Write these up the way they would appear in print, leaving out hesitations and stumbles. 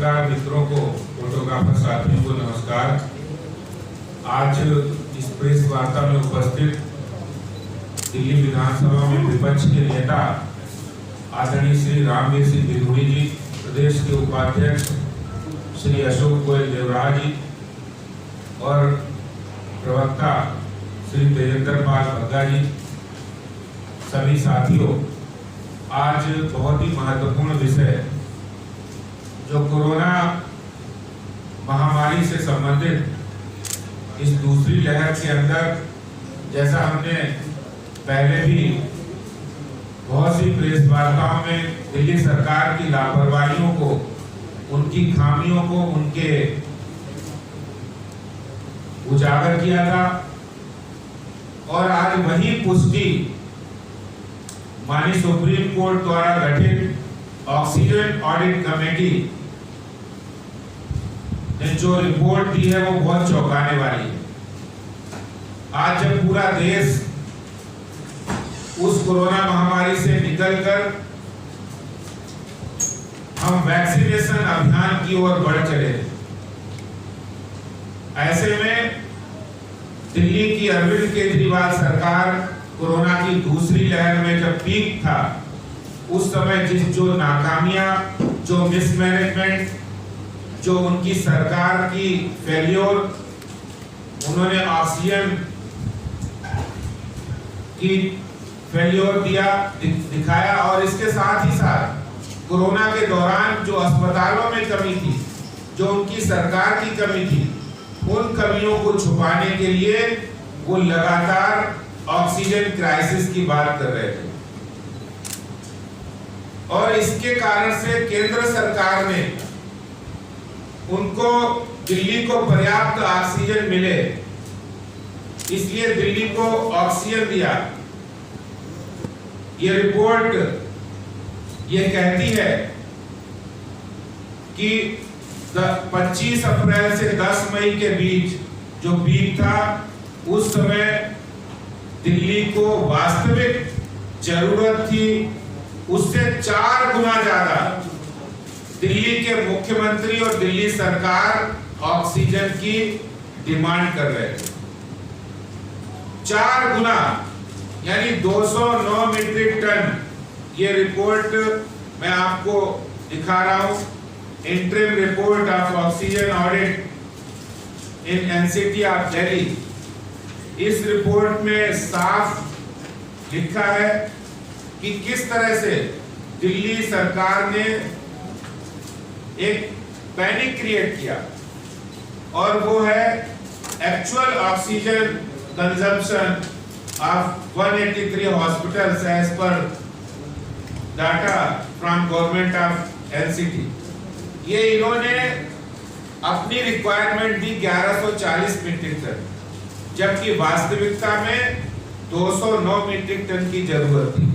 पत्रकार मित्रों को, फोटोग्राफर साथियों को नमस्कार। आज इस प्रेस वार्ता में उपस्थित दिल्ली विधानसभा में विपक्ष के नेता आदरणीय श्री रामवीर सिंह दिधुड़ी जी, प्रदेश के उपाध्यक्ष श्री अशोक गोयल देवराज जी और प्रवक्ता श्री तेजेंद्र पाल बग्गा जी, सभी साथियों, आज बहुत ही महत्वपूर्ण विषय जो कोरोना महामारी से संबंधित इस दूसरी लहर के अंदर, जैसा हमने पहले भी बहुत सी प्रेस वार्ताओं में दिल्ली सरकार की लापरवाहियों को, उनकी खामियों को, उनके उजागर किया था और आज वही पुष्टि माननीय सुप्रीम कोर्ट द्वारा गठित ऑक्सीजन ऑडिट कमेटी ने जो रिपोर्ट दी है वो बहुत चौंकाने वाली है। आज जब पूरा देश उस कोरोना महामारी से निकलकर हम वैक्सीनेशन अभियान की ओर बढ़ चले, ऐसे में दिल्ली की अरविंद केजरीवाल सरकार कोरोना की दूसरी लहर में जब पीक था, उस समय जो नाकामियां, जो मिसमैनेजमेंट, जो उनकी सरकार की फेल्योर, उन्होंने ऑक्सीजन की फेल्योर दिखाया और इसके साथ ही साथ कोरोना के दौरान जो अस्पतालों में कमी थी, जो उनकी सरकार की कमी थी, उन कमियों को छुपाने के लिए वो लगातार ऑक्सीजन क्राइसिस की बात कर रहे थे और इसके कारण से केंद्र सरकार ने उनको दिल्ली को पर्याप्त ऑक्सीजन मिले, इसलिए दिल्ली को ऑक्सीजन दिया। ये रिपोर्ट ये कहती है कि 25 अप्रैल से 10 मई के बीच जो पीक था, उस समय दिल्ली को वास्तविक जरूरत थी उससे 4 गुना ज्यादा दिल्ली के मुख्यमंत्री और दिल्ली सरकार ऑक्सीजन की डिमांड कर रहे थे। 4 गुना यानी 209 मीट्रिक टन। ये रिपोर्ट मैं आपको दिखा रहा हूं, interim report of oxygen audit in NCT of Delhi. इस रिपोर्ट में साफ लिखा है कि किस तरह से दिल्ली सरकार ने एक पैनिक क्रिएट किया और वो है actual oxygen consumption of 183 hospitals as per data from government of NCT. ये इन्होंने अपनी रिक्वायरमेंट दी 1140 मीट्रिक टन, जबकि वास्तविकता में 209 मीट्रिक टन की जरूरत थी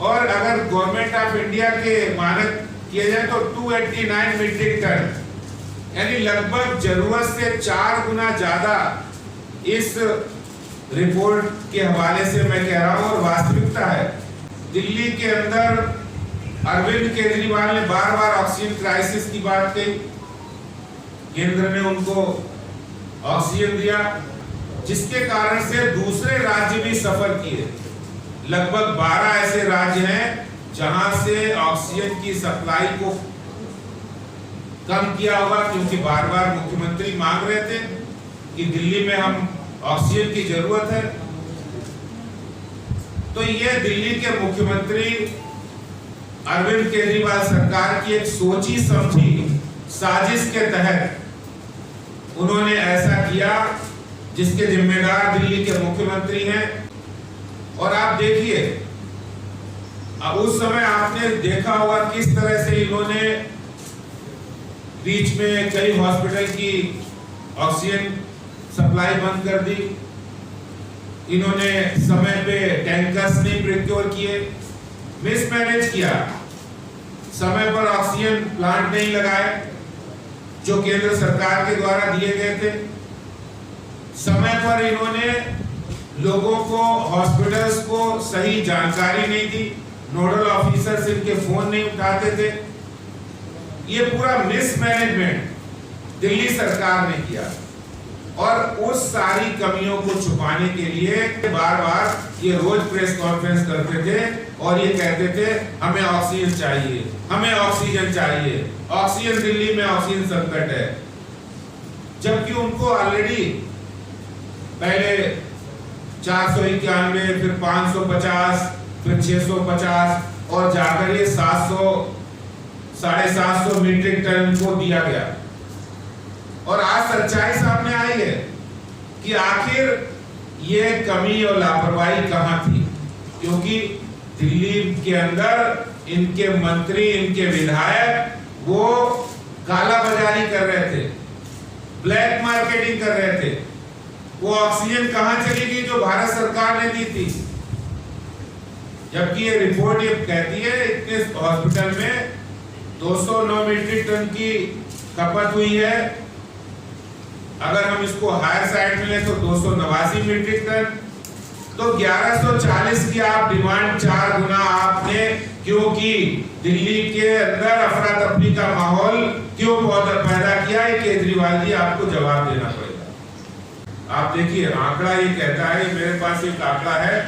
और अगर गवर्नमेंट ऑफ इंडिया के मानक किए जाए तो 289 मीट्रिक टन, यानी लगभग जरूरत से 4 गुना ज्यादा इस रिपोर्ट के हवाले से मैं कह रहा हूं और वास्तविकता है। दिल्ली के अंदर अरविंद केजरीवाल ने बार-बार ऑक्सीजन क्राइसिस की बात कही, केंद्र ने उनको ऑक्सीजन दिया, जिसके कारण से दूसरे राज्य भी सफर किए। लगभग 12 ऐसे राज्य हैं जहां से ऑक्सीजन की सप्लाई को कम किया होगा, क्योंकि बार-बार मुख्यमंत्री मांग रहे थे कि दिल्ली में हम ऑक्सीजन की जरूरत है। तो ये दिल्ली के मुख्यमंत्री अरविंद केजरीवाल सरकार की एक सोची समझी साजिश के तहत उन्होंने ऐसा किया, जिसके जिम्मेदार दिल्ली के मुख्यमंत्री हैं। और आप देखिए, अब उस समय आपने देखा होगा किस तरह से इन्होंने बीच में कई हॉस्पिटल की ऑक्सीजन सप्लाई बंद कर दी, इन्होंने समय पे टैंकर्स नहीं प्रोक्योर किए, मिसमैनेज किया, समय पर ऑक्सीजन प्लांट नहीं लगाए जो केंद्र सरकार के द्वारा दिए गए थे, समय पर इन्होंने लोगों को, हॉस्पिटल्स को सही जानकारी नहीं दी, नोडल ऑफिसर्स इनके फोन नहीं उठाते थे, ये पूरा मिसमैनेजमेंट दिल्ली सरकार ने किया और उस सारी कमियों को छुपाने के लिए बार बार ये रोज प्रेस कॉन्फ्रेंस करते थे और ये कहते थे हमें ऑक्सीजन चाहिए, हमें ऑक्सीजन चाहिए, ऑक्सीजन दिल्ली में ऑक्सीजन संकट है, जबकि उनको ऑलरेडी पहले 491, फिर 550, फिर 650 और जाकर ये 700, 750 मीट्रिक टन को दिया गया। और आज सच्चाई सामने आई है कि आखिर ये कमी और लापरवाही कहां थी, क्योंकि दिल्ली के अंदर इनके मंत्री, इनके विधायक वो काला बाजारी कर रहे थे, ब्लैक मार्केटिंग कर रहे थे। वो ऑक्सीजन कहां चली गई जो भारत सरकार ने दी थी, जबकि ये रिपोर्ट ये कहती है इतने हॉस्पिटल में 209 मीट्रिक टन की खपत हुई है, अगर हम इसको हायर साइड में लें तो 289 मीट्रिक टन, तो 1140 की आप डिमांड 4 गुना आपने क्यों की? दिल्ली के अंदर अफरा तफरी का माहौल क्यों पैदा किया? ये केजरीवाल जी आपको जवाब देना पड़ेगा। आप देखिए आंकड़ा ये कहता है, मेरे पास एक आंकड़ा है,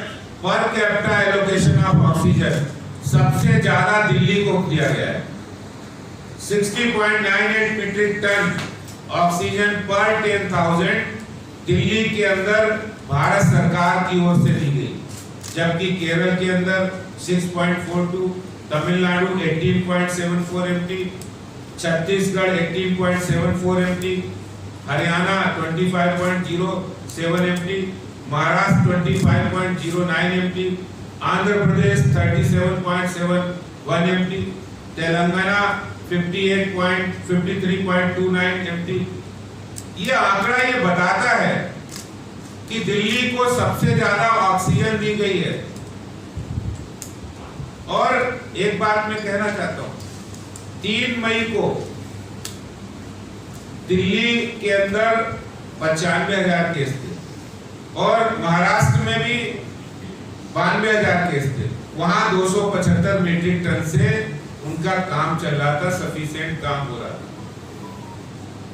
per capita allocation of oxygen सबसे ज्यादा दिल्ली को दिया गया है। 60.98 मीट्रिक टन ऑक्सीजन पर 10,000 दिल्ली के अंदर भारत सरकार की ओर से दी गई, जबकि केरल के अंदर 6.42, Tamil Nadu 18.74 MT, Chhattisgarh 18.74 MT, Haryana 25.07 MT, Maharashtra 25.09 MT, Andhra Pradesh 37.71 MT, Telangana 53.29 MT. ये आंकड़ा ये बताता है कि दिल्ली को सबसे ज्यादा ऑक्सीजन दी गई है। और एक बात मैं कहना चाहता हूं, 3 मई को दिल्ली के अंदर 95,000 केस थे और महाराष्ट्र में भी 92,000 केस थे। वहां 275 मीट्रिक टन से उनका काम चल रहा था, सफिशिएंट काम हो रहा था।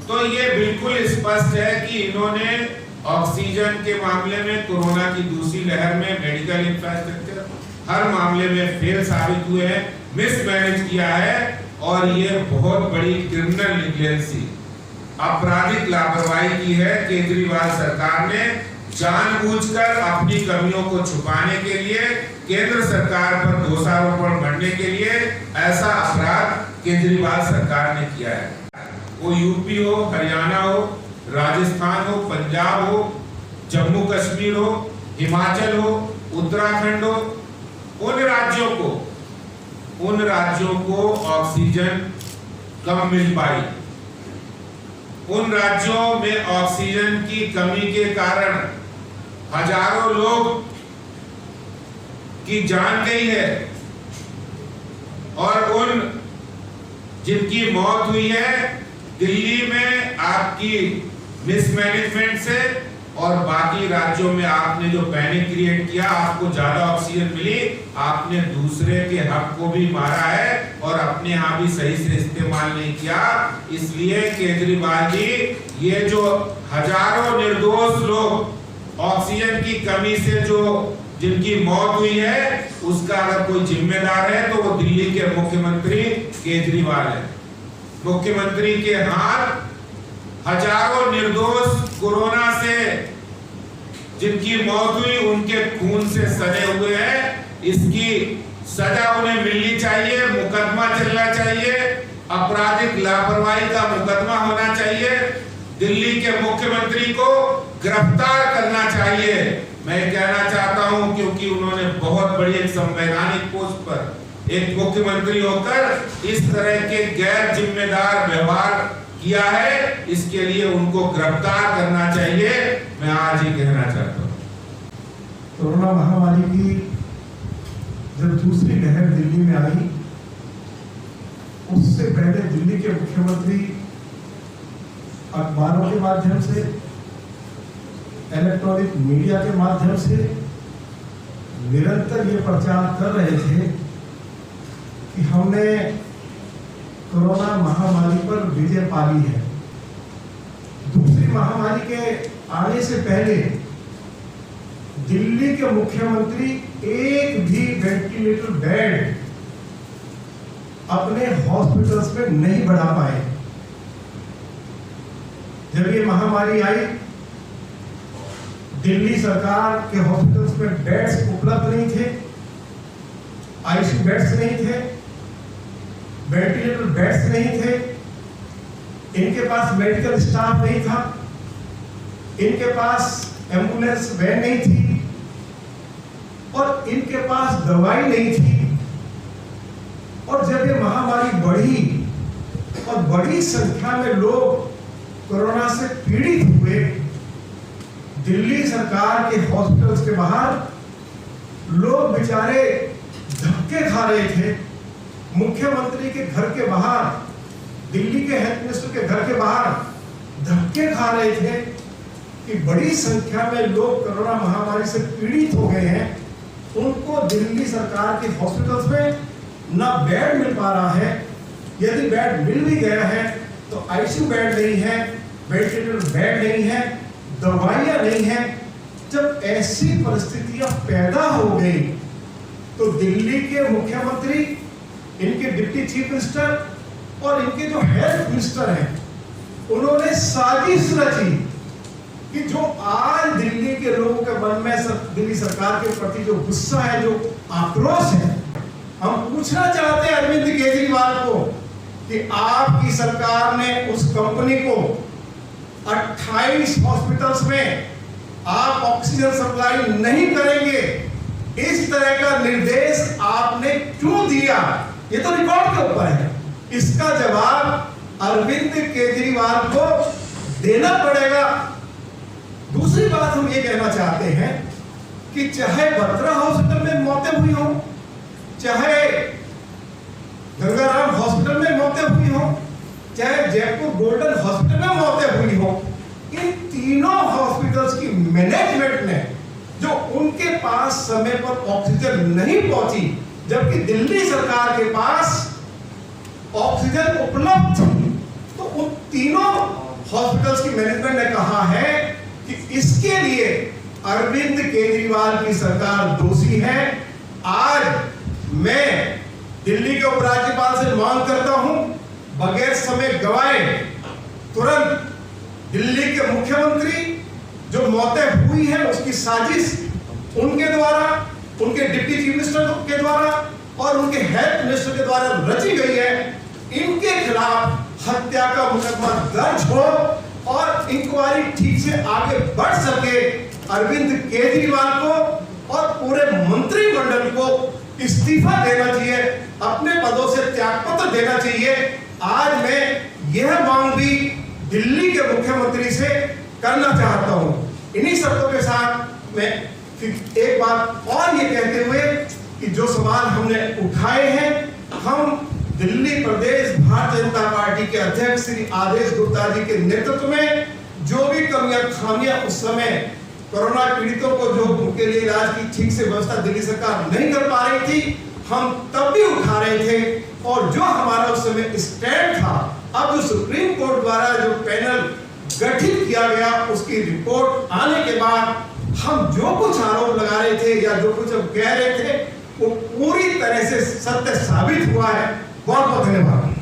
तो ये बिल्कुल स्पष्ट है कि इन्होंने ऑक्सीजन के मामले में, कोरोना की दूसरी लहर में मेडिकल इंफ्रास्ट्रक्चर हर मामले में फेल साबित हुए हैं, मिसमैनेज किया है और ये बहुत बड़ी क्रिमिनल निग्लेंसी, आपराधिक लापरवाही की है। केजरीवाल सरकार ने जानबूझकर अपनी कमियों को छुपाने के लिए, केंद्र सरकार पर दोषारोपण करने के लिए ऐसा अपराध केजरीवाल सरकार ने किया है। वो यूपी हो, हरियाणा हो, राजस्थान हो, पंजाब हो, जम्मू कश्मीर हो, हिमाचल हो, उत्तराखंड हो, उन राज्यों को ऑक्सीजन कम मिल पाई। उन राज्यों में ऑक्सीजन की कमी के कारण हजारों लोग की जान गई है और उन जिनकी मौत हुई है दिल्ली में आपकी मिसमैनेजमेंट से, और बाकी राज्यों में आपने जो पैनिक क्रिएट किया, आपको ज्यादा ऑक्सीजन मिली, आपने दूसरे के हक को भी मारा है और अपने यहाँ भी सही से इस्तेमाल नहीं किया। इसलिए केजरीवाल जी, ये जो हजारों निर्दोष लोग ऑक्सीजन की कमी से जो जिनकी मौत हुई है, उसका अगर कोई जिम्मेदार है तो वो दिल्ली के मुख्यमंत्री केजरीवाल है। मुख्यमंत्री के हाथ हजारों निर्दोष कोरोना से जिनकी मौत हुई, उनके खून से सने हुए हैं। इसकी सजा उन्हें मिलनी चाहिए, मुकदमा चलना चाहिए, आपराधिक लापरवाही का मुकदमा होना चाहिए, दिल्ली के मुख्यमंत्री को गिरफ्तार करना चाहिए। मैं कहना चाहता हूं क्योंकि उन्होंने बहुत बड़ी एक संवैधानिक पोस्ट पर एक मुख्यमंत्री होकर इस तरह के गैर जिम्मेदार व्यवहार किया है, इसके लिए उनको गिरफ्तार करना चाहिए। मैं आज ही कहना चाहता हूँ। कोरोना महामारी की जब दूसरी लहर दिल्ली में आई, उससे पहले दिल्ली के मुख्यमंत्री अखबारों के माध्यम से, इलेक्ट्रॉनिक मीडिया के माध्यम से निरंतर ये प्रचार कर रहे थे कि हमने कोरोना महामारी पर विजय पाली है। दूसरी महामारी के आने से पहले दिल्ली के मुख्यमंत्री एक भी वेंटिलेटर बेड अपने हॉस्पिटल्स में नहीं बढ़ा पाए। जब ये महामारी आई, दिल्ली सरकार के हॉस्पिटल्स में बेड्स उपलब्ध नहीं थे, आईसीयू बेड्स नहीं थे, वेंटिलेटर बेड्स नहीं थे, इनके पास मेडिकल स्टाफ नहीं था, इनके पास एम्बुलेंस वैन नहीं थी और इनके पास दवाई नहीं थी। और जब ये महामारी बढ़ी और बड़ी संख्या में लोग कोरोना से पीड़ित हुए, दिल्ली सरकार के हॉस्पिटल्स के बाहर लोग बेचारे धक्के खा रहे थे। मुख्यमंत्री के घर के बाहर, दिल्ली के हेल्थ मिनिस्टर के घर के बाहर धक्के खा रहे थे कि बड़ी संख्या में लोग कोरोना महामारी से पीड़ित हो गए हैं। उनको दिल्ली सरकार के हॉस्पिटल्स में ना बेड मिल पा रहा है, यदि बेड मिल भी गया है तो आईसीयू बेड नहीं है, वेंटिलेटर बेड नहीं है, दवाइयां नहीं है। जब ऐसी परिस्थितियां पैदा हो गई तो दिल्ली के मुख्यमंत्री, इनके डिप्टी चीफ मिनिस्टर और इनके जो हेल्थ मिनिस्टर हैं, उन्होंने साजिश रची कि जो आज दिल्ली के लोगों के मन में दिल्ली सरकार के प्रति जो गुस्सा है, जो आक्रोश है, हम पूछना चाहते हैं अरविंद केजरीवाल को कि आपकी सरकार ने उस कंपनी को 28 हॉस्पिटल्स में आप ऑक्सीजन सप्लाई नहीं करेंगे, इस तरह का निर्देश आपने क्यों दिया? ये तो रिकॉर्ड के ऊपर है। इसका जवाब अरविंद केजरीवाल को देना पड़ेगा। दूसरी बात हम ये कहना चाहते हैं कि चाहे बत्रा हॉस्पिटल में मौतें हुई हो, चाहे गंगाराम हॉस्पिटल में मौतें हुई हो, चाहे जयपुर गोल्डन हॉस्पिटल में मौतें हुई हो, इन तीनों हॉस्पिटल्स की मैनेजमेंट ने जो उनके पास समय पर ऑक्सीजन नहीं पहुंची, जबकि दिल्ली सरकार के पास ऑक्सीजन उपलब्ध थी, तो उन तीनों हॉस्पिटल्स की मैनेजमेंट ने कहा है कि इसके लिए अरविंद केजरीवाल की सरकार दोषी है। आज मैं दिल्ली के उपराज्यपाल से मांग करता हूं, बगैर समय गवाए तुरंत दिल्ली के मुख्यमंत्री, जो मौतें हुई हैं उसकी साजिश उनके द्वारा, उनके डिप्टी चीफ मिनिस्टर के द्वारा और उनके हेल्थ मिनिस्टर के द्वारा रची गई है, इनके खिलाफ हत्या का मुकदमा दर्ज हो और इंक्वायरी ठीक से आगे बढ़ सके। अरविंद केजरीवाल को और पूरे मंत्रिमंडल को इस्तीफा देना चाहिए, अपने पदों से त्यागपत्र देना चाहिए। आज मैं यह मांग भी दिल्ली के मुख्यमंत्री से करना चाहता हूं। इन्हीं शब्दों के साथ मैं एक बात और ये कहते हुए कि जो सवाल हमने उठाए हैं, हम दिल्ली प्रदेश भारतीय जनता पार्टी के अध्यक्ष श्री आदेश गुप्ता जी के नेतृत्व में जो भी कमियां खामियां उस समय कोरोना पीड़ितों को जो उनके लिए इलाज की ठीक से व्यवस्था दिल्ली सरकार नहीं कर पा रही थी, हम तब भी उठा रहे थे। और जो हमारा उस समय स्टैंड था, अब जो सुप्रीम कोर्ट द्वारा जो पैनल गठित किया गया, उसकी रिपोर्ट आने के बाद हम जो कुछ आरोप लगा रहे थे या जो कुछ हम कह रहे थे, वो पूरी तरह से सत्य साबित हुआ है। बहुत बहुत धन्यवाद।